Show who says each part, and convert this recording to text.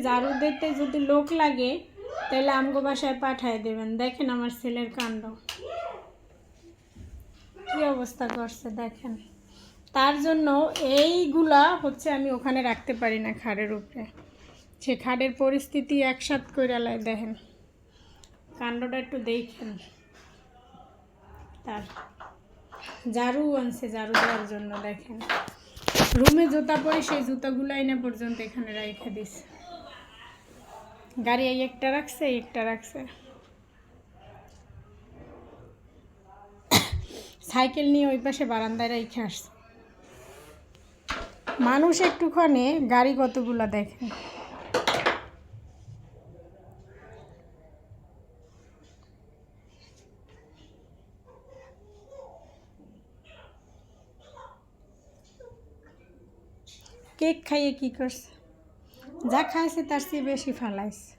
Speaker 1: ঝাড়ু দিতে যদি লোক লাগে তাহলে আমগো বাসায় পাঠায় দেবেন। দেখেন আমার ছেলের কাণ্ড কী অবস্থা করছে দেখেন। তার জন্য এইগুলা হচ্ছে আমি ওখানে রাখতে পারি না খাটের উপরে। সে খাটের পরিস্থিতি একসাথ করে লাই। দেখেন কাণ্ডটা একটু দেখেন। তার ঝাড়ু আনছে ঝাড়ু দেওয়ার জন্য। দেখেন রুমে জুতা পরে সেই জুতাগুলো এনে পর্যন্ত এখানে রেখে দিছে। গাড়ি একটা রাখছে একটা রাখছে। সাইকেল নিয়ে ওই পাশে বারান্দায় রেখে আসছে। মানুষ একটুখানি গাড়ি কতগুলো দেখেন। কেক খাইয়ে কি করছে? যা খাইছে তার চেয়ে বেশি ফালাইছে।